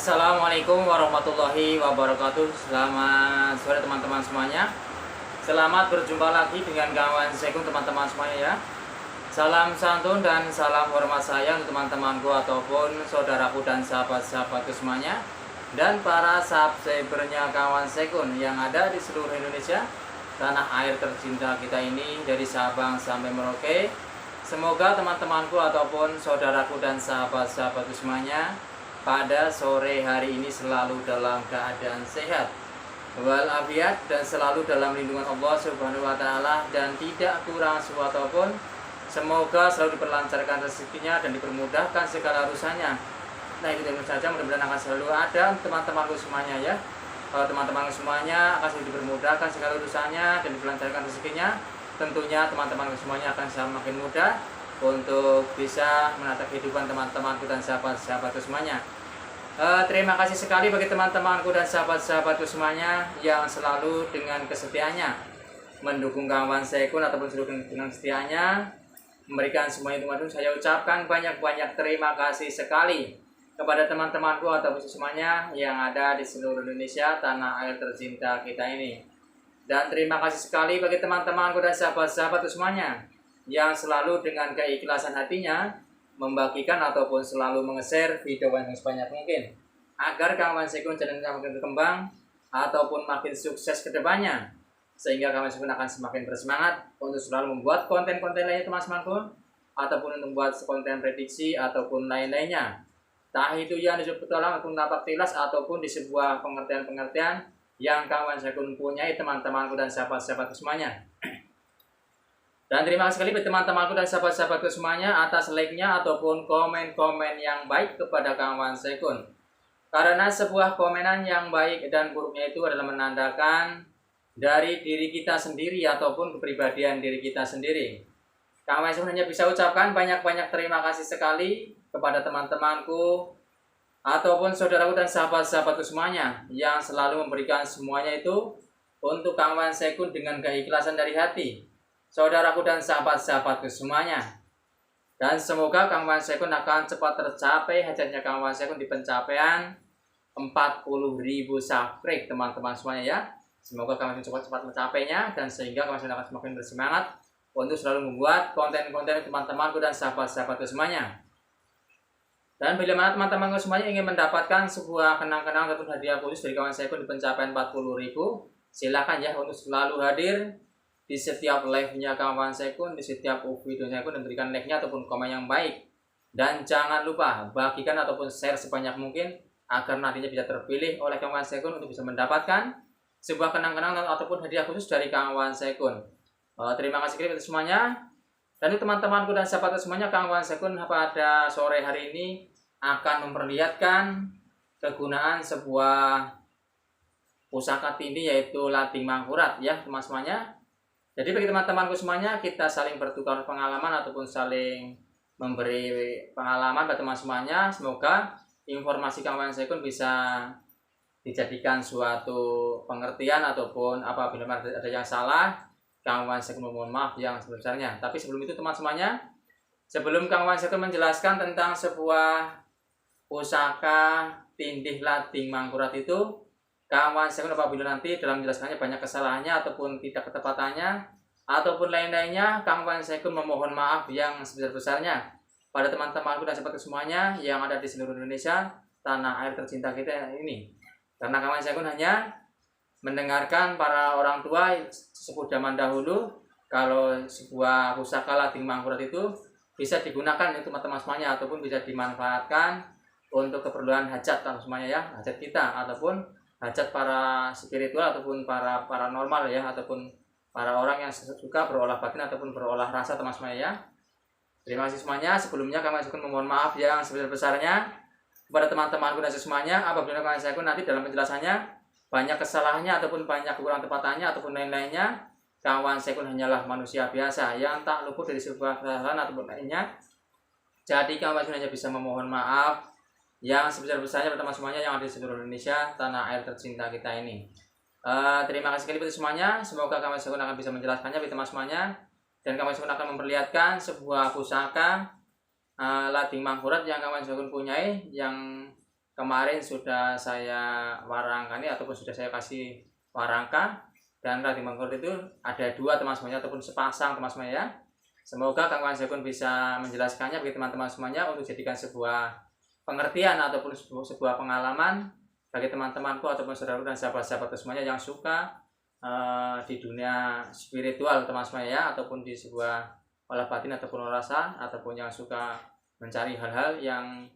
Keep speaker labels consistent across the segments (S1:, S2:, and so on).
S1: Assalamualaikum warahmatullahi wabarakatuh. Selamat sore teman-teman semuanya. Selamat berjumpa lagi dengan kawan Sekun teman-teman semuanya ya. Salam santun dan salam hormat saya untuk teman-temanku ataupun saudaraku dan sahabat-sahabatku semuanya, dan para subscribernya kawan Sekun yang ada di seluruh Indonesia, tanah air tercinta kita ini, dari Sabang sampai Merauke. Semoga teman-temanku ataupun saudaraku dan sahabat-sahabatku semuanya pada sore hari ini selalu dalam keadaan sehat walafiat dan selalu dalam lindungan Allah Subhanahu wa taala, dan tidak kurang sesuatu pun. Semoga selalu diperlancarkan rezekinya dan dipermudahkan segala urusannya. Nah, itu tentu saja, mudah-mudahan akan selalu ada teman-temanku semuanya ya. Kalau teman-temanku semuanya akan selalu dipermudahkan segala urusannya dan diperlancarkan rezekinya, tentunya teman-temanku semuanya akan semakin mudah untuk bisa menata kehidupan teman-temanku dan sahabat-sahabatku semuanya. Terima kasih sekali bagi teman-temanku dan sahabat-sahabatku semuanya yang selalu dengan kesetiaannya mendukung kawan Sekun ataupun selalu dengan kesetiaannya memberikan semuanya teman-teman. Saya ucapkan banyak-banyak terima kasih sekali kepada teman-temanku ataupun semuanya yang ada di seluruh Indonesia, tanah air tercinta kita ini. Dan terima kasih sekali bagi teman-temanku dan sahabat-sahabatku semuanya yang selalu dengan keikhlasan hatinya membagikan ataupun selalu menge-share video yang sebanyak mungkin agar kawan Sekun channelnya makin berkembang ataupun makin sukses ke depannya, sehingga kawan Sekun akan semakin bersemangat untuk selalu membuat konten-konten lainnya teman-temanku, ataupun untuk membuat konten prediksi ataupun lain-lainnya, entah itu yang disebut petualang ataupun tapak tilas ataupun di sebuah pengertian-pengertian yang kawan Sekun punyai teman-temanku dan sahabat-sahabatku semuanya. Dan terima kasih sekali bagi teman-temanku dan sahabat-sahabatku semuanya atas like-nya ataupun komen-komen yang baik kepada kawan Sekun. Karena sebuah komenan yang baik dan buruknya itu adalah menandakan dari diri kita sendiri ataupun kepribadian diri kita sendiri. Kawan Sekun hanya bisa ucapkan banyak-banyak terima kasih sekali kepada teman-temanku ataupun saudaraku dan sahabat-sahabatku semuanya yang selalu memberikan semuanya itu untuk kawan Sekun dengan keikhlasan dari hati, saudaraku dan sahabat-sahabatku semuanya. Dan semoga kawan Sekun akan cepat tercapai hajatnya kawan Sekun di pencapaian 40.000 subscribe teman-teman semuanya ya. Semoga kawan Sekun cepat mencapainya, dan sehingga kawan Sekun akan semakin bersemangat untuk selalu membuat konten-konten teman-temanku dan sahabat-sahabatku semuanya. Dan bila mana teman-temanku semuanya ingin mendapatkan sebuah kenang-kenang ataupun hadiah khusus dari kawan Sekun di pencapaian 40.000, silakan ya untuk selalu hadir di setiap live-nya kawan Sekun, di setiap video Sekun, dan berikan like-nya ataupun komen yang baik. Dan jangan lupa bagikan ataupun share sebanyak mungkin agar nantinya bisa terpilih oleh kawan Sekun untuk bisa mendapatkan sebuah kenang-kenang ataupun hadiah khusus dari kawan Sekun. Terima kasih kepada semuanya. Dan untuk teman-temanku dan sahabat semuanya, kawan Sekun pada sore hari ini akan memperlihatkan kegunaan sebuah pusaka tindih, yaitu lading mangkurat ya teman semuanya. Jadi bagi teman-temanku semuanya, kita saling bertukar pengalaman ataupun saling memberi pengalaman pada teman semuanya. Semoga informasi kawan Sekun bisa dijadikan suatu pengertian, ataupun apabila ada yang salah, kawan Sekun mohon maaf yang sebesarnya. Tapi sebelum itu teman semuanya, sebelum kawan Sekun menjelaskan tentang sebuah pusaka tindih lading mangkurat itu, kawan Sekun apabila nanti dalam menjelaskannya banyak kesalahannya ataupun tidak ketepatannya ataupun lain-lainnya, kawan Sekun memohon maaf yang sebesar-besarnya pada teman-temanku dan sahabatku semuanya yang ada di seluruh Indonesia, tanah air tercinta kita ini. Karena kawan Sekun hanya mendengarkan para orang tua sesepuh zaman dahulu kalau sebuah pusaka lading mangkurat itu bisa digunakan untuk teman-teman semuanya ataupun bisa dimanfaatkan untuk keperluan hajat semuanya ya, hajat kita ataupun hajat para spiritual ataupun para paranormal ya, ataupun para orang yang suka berolah batin ataupun berolah rasa teman semuanya ya. Terima kasih semuanya. Sebelumnya kami Sekun memohon maaf yang sebesar-besarnya kepada teman-temanku dan semuanya apabila kami Sekun nanti dalam penjelasannya banyak kesalahannya ataupun banyak kurang tepatannya ataupun lain-lainnya. Kawan Sekun hanyalah manusia biasa yang tak luput dari sebuah kesalahan ataupun lainnya. Jadi kawan Sekun hanya bisa memohon maaf yang sebesar-besarnya pertama semuanya yang ada di seluruh Indonesia, tanah air tercinta kita ini. Terima kasih sekali buat semuanya. Semoga kawan Sekun akan bisa menjelaskannya bagi teman semuanya, dan kawan Sekun akan memperlihatkan sebuah pusaka lading mangkurat yang kawan Sekun punyai, yang kemarin sudah saya warangkan ataupun sudah saya kasih warangka, dan Rading Mangkurat itu ada 2 teman semuanya ataupun sepasang teman semuanya. Semoga Kang Wayan Saiku bisa menjelaskannya bagi teman-teman semuanya untuk jadikan sebuah pengertian ataupun sebuah pengalaman bagi teman-temanku ataupun saudara dan sahabat-sahabat semuanya yang suka di dunia spiritual teman semuanya, ataupun di sebuah olah batin ataupun olah rasa, ataupun yang suka mencari hal-hal yang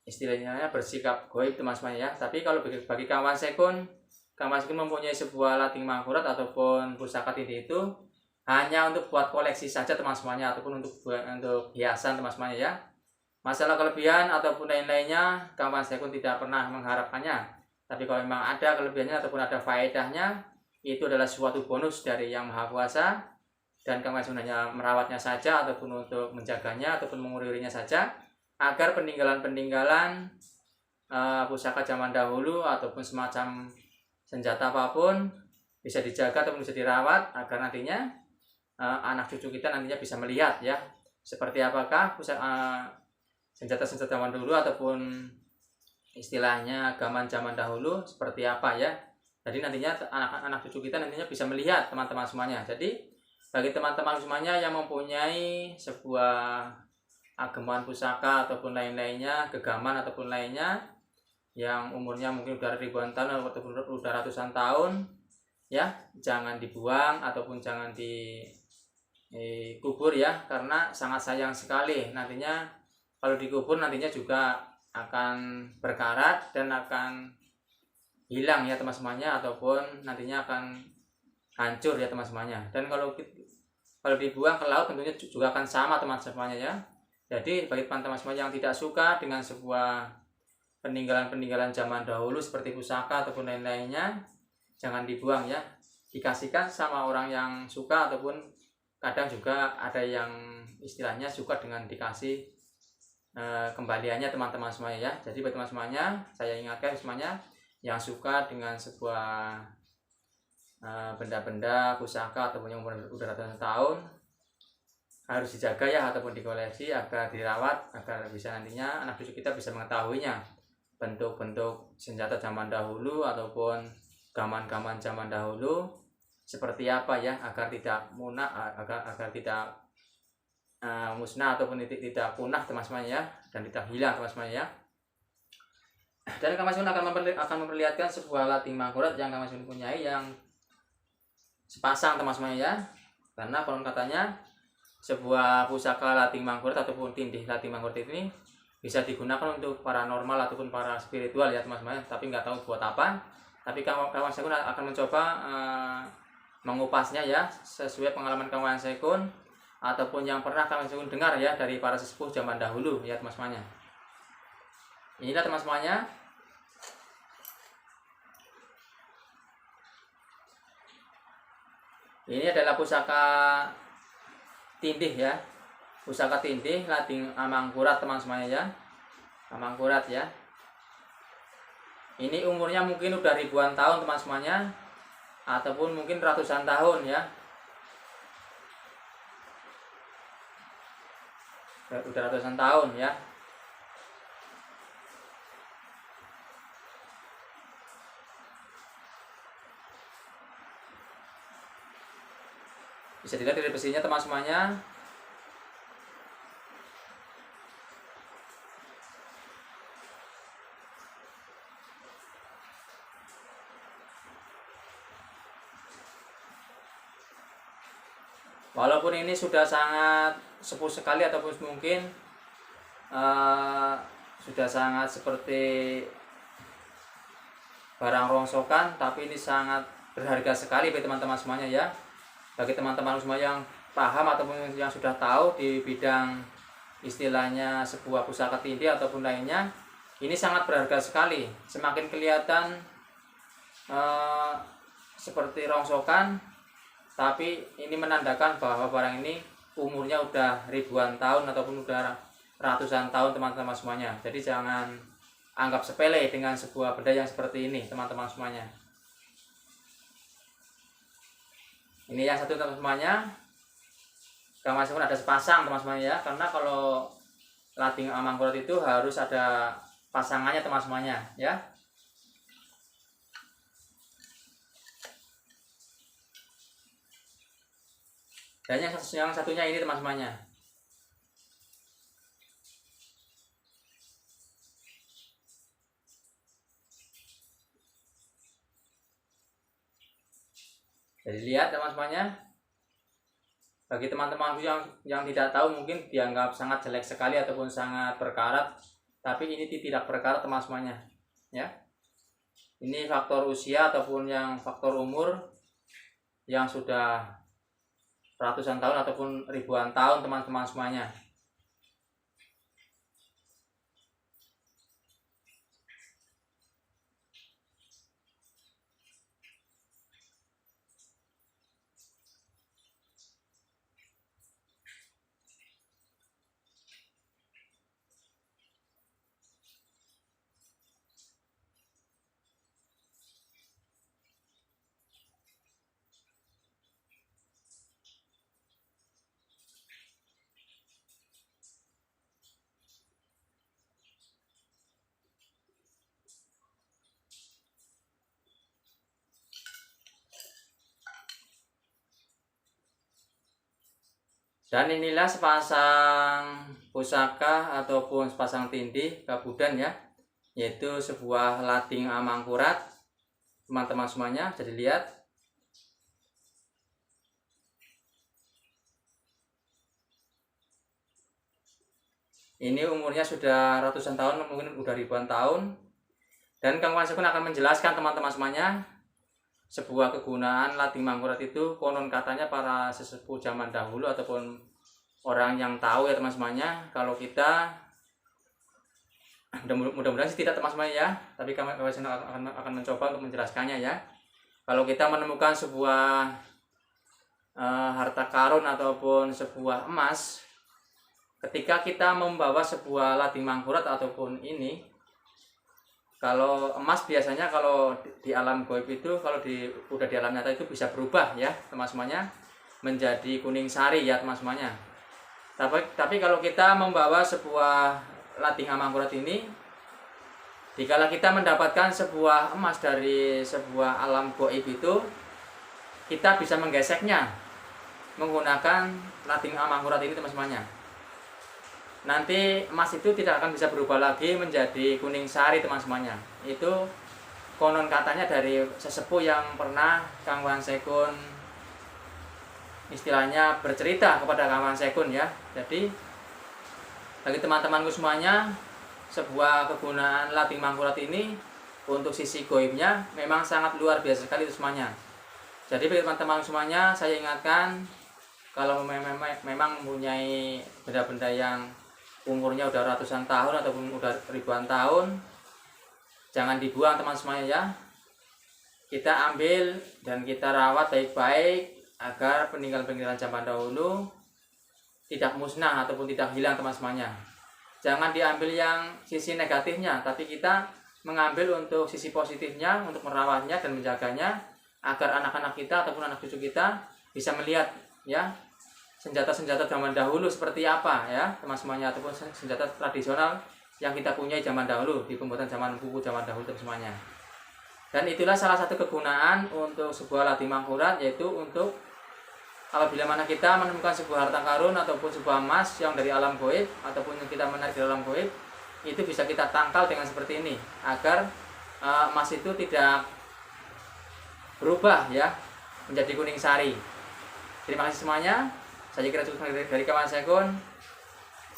S1: istilahnya bersikap goib teman semuanya ya. Tapi kalau bagi Kang Wayan Saiku mempunyai sebuah Rading Mangkurat ataupun pusaka tindih itu hanya untuk buat koleksi saja teman semuanya, ataupun untuk hiasan teman semuanya ya. Masalah kelebihan ataupun lain-lainnya Kang Wayan Saiku tidak pernah mengharapkannya. Tapi kalau memang ada kelebihannya ataupun ada faedahnya, itu adalah suatu bonus dari Yang Maha Kuasa, dan Kang Wayan Saiku hanya merawatnya saja ataupun untuk menjaganya ataupun menguririnya saja, agar peninggalan-peninggalan pusaka zaman dahulu ataupun semacam senjata apapun bisa dijaga ataupun bisa dirawat, agar nantinya anak cucu kita nantinya bisa melihat ya, seperti apakah senjata-senjata zaman dulu ataupun istilahnya gaman zaman dahulu seperti apa ya. Jadi nantinya anak-anak cucu kita nantinya bisa melihat teman-teman semuanya. Jadi bagi teman-teman semuanya yang mempunyai sebuah ageman pusaka ataupun lain-lainnya, gegaman ataupun lainnya yang umurnya mungkin udah ribuan tahun ataupun udah ratusan tahun ya, jangan dibuang ataupun jangan dikubur ya, karena sangat sayang sekali. Nantinya kalau dikubur nantinya juga akan berkarat dan akan hilang ya teman semuanya, ataupun nantinya akan hancur ya teman semuanya. Dan kalau dibuang ke laut tentunya juga akan sama teman semuanya ya. Jadi bagi teman-teman semuanya yang tidak suka dengan sebuah peninggalan-peninggalan zaman dahulu seperti pusaka ataupun lain-lainnya, jangan dibuang ya, dikasihkan sama orang yang suka, ataupun kadang juga ada yang istilahnya suka dengan dikasih kembaliannya teman-teman semuanya ya. Jadi bagi teman semuanya, saya ingatkan semuanya yang suka dengan sebuah benda-benda pusaka ataupun yang umur udah ratusan tahun harus dijaga ya, ataupun dikoleksi agar dirawat, agar bisa nantinya anak cucu kita bisa mengetahuinya, bentuk-bentuk senjata zaman dahulu ataupun gaman-gaman zaman dahulu seperti apa ya, agar tidak agar tidak musnah ataupun tidak punah teman-teman ya, dan tidak hilang teman-teman ya. Dan Kang Wayan akan memperlihatkan sebuah Rading Mangkurat yang Kang Wayan punyai yang sepasang teman-teman ya, karena konon katanya sebuah pusaka Rading Mangkurat ataupun tindih Rading Mangkurat ini bisa digunakan untuk paranormal ataupun para spiritual ya teman-teman, tapi nggak tahu buat apa. Tapi Kang Wayan Saiku akan mencoba mengupasnya ya, sesuai pengalaman Kang Wayan Saiku ataupun yang pernah Kang Wayan Saiku dengar ya dari para sesepuh zaman dahulu ya teman-teman. Inilah teman-teman, ini adalah pusaka tindih ya, pusaka tindih Rading Mangkurat teman-teman ya, Mangkurat ya. Ini umurnya mungkin udah ribuan tahun teman-teman, ataupun mungkin ratusan tahun ya. Udah ratusan tahun ya. Bisa dilihat dari besinya teman semuanya. Walaupun ini sudah sangat sepuh sekali ataupun mungkin sudah sangat seperti barang rongsokan, tapi ini sangat berharga sekali bagi teman-teman semuanya ya. Bagi teman-teman semua yang paham ataupun yang sudah tahu di bidang istilahnya sebuah pusaka tindih ataupun lainnya, ini sangat berharga sekali. Semakin kelihatan seperti rongsokan, tapi ini menandakan bahwa barang ini umurnya udah ribuan tahun ataupun udah ratusan tahun teman-teman semuanya. Jadi jangan anggap sepele dengan sebuah benda yang seperti ini teman-teman semuanya. Ini yang satu teman semuanya, Kang Wayan Saiku ada sepasang teman semuanya ya, karena kalau Rading Mangkurat itu harus ada pasangannya teman semuanya ya. Dan yang satunya ini teman semuanya. Jadi lihat teman semuanya. Bagi teman-teman yang tidak tahu mungkin dianggap sangat jelek sekali ataupun sangat berkarat, tapi ini tidak berkarat teman semuanya ya. Ini faktor usia ataupun yang faktor umur yang sudah ratusan tahun ataupun ribuan tahun teman-teman semuanya. Dan inilah sepasang pusaka ataupun sepasang tindih Kabudan ya, yaitu sebuah lading Amangkurat teman-teman semuanya. Jadi lihat, ini umurnya sudah ratusan tahun, mungkin udah ribuan tahun. Dan Kang Wan Sekun akan menjelaskan teman-teman semuanya sebuah kegunaan lading Mangkurat itu. Konon katanya para sesepuh zaman dahulu ataupun orang yang tahu ya teman semuanya, kalau kita mudah-mudahan sih tidak teman semuanya ya, tapi kami akan mencoba untuk menjelaskannya ya. Kalau kita menemukan sebuah harta karun ataupun sebuah emas, ketika kita membawa sebuah lading Mangkurat ataupun ini, kalau emas biasanya kalau di alam gaib itu, kalau udah di alam nyata itu bisa berubah ya teman semuanya, menjadi kuning sari ya teman semuanya. Tapi kalau kita membawa sebuah lading Amangkurat ini, dikala kita mendapatkan sebuah emas dari sebuah alam gaib itu, kita bisa menggeseknya menggunakan lading Amangkurat ini teman semuanya. Nanti emas itu tidak akan bisa berubah lagi menjadi kuning sari teman semuanya. Itu konon katanya dari sesepuh yang pernah Kang Wan Sekun istilahnya bercerita kepada Kang Wan Sekun ya. Jadi bagi teman-temanku semuanya, sebuah kegunaan lading Mangkurat ini untuk sisi goibnya memang sangat luar biasa sekali itu semuanya. Jadi bagi teman-teman semuanya, saya ingatkan kalau memang mempunyai benda-benda yang umurnya udah ratusan tahun ataupun udah ribuan tahun, jangan dibuang teman semuanya ya. Kita ambil dan kita rawat baik-baik agar peninggalan-peninggalan zaman dahulu tidak musnah ataupun tidak hilang teman semuanya. Jangan diambil yang sisi negatifnya, tapi kita mengambil untuk sisi positifnya, untuk merawatnya dan menjaganya agar anak-anak kita ataupun anak cucu kita bisa melihat ya senjata-senjata zaman dahulu seperti apa ya teman semuanya, ataupun senjata tradisional yang kita punya zaman dahulu di pembuatan zaman buku zaman dahulu semuanya. Dan itulah salah satu kegunaan untuk sebuah lading Mangkurat, yaitu untuk apabila mana kita menemukan sebuah harta karun ataupun sebuah emas yang dari alam gaib ataupun yang kita menarik dari alam gaib, itu bisa kita tangkal dengan seperti ini agar emas itu tidak berubah ya menjadi kuning sari. Terima kasih semuanya. Saya kira cukup dari Kang Wan Sekun.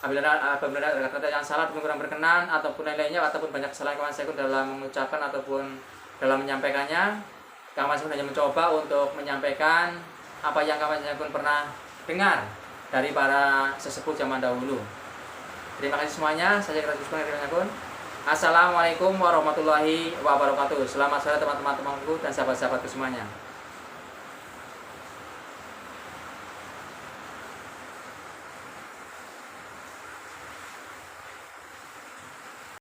S1: Apabila ada kata-kata yang salah ataupun kurang berkenan ataupun lain-lainnya ataupun banyak kesalahan Kang Wan Sekun dalam mengucapkan ataupun dalam menyampaikannya, Kang Wan Sekun hanya mencoba untuk menyampaikan apa yang Kang Wan Sekun pernah dengar dari para sesepuh zaman dahulu. Terima kasih semuanya. Saya kira cukup dari Kang Wan Sekun. Assalamualaikum warahmatullahi wabarakatuh. Selamat sore teman-temanku dan sahabat-sahabatku semuanya.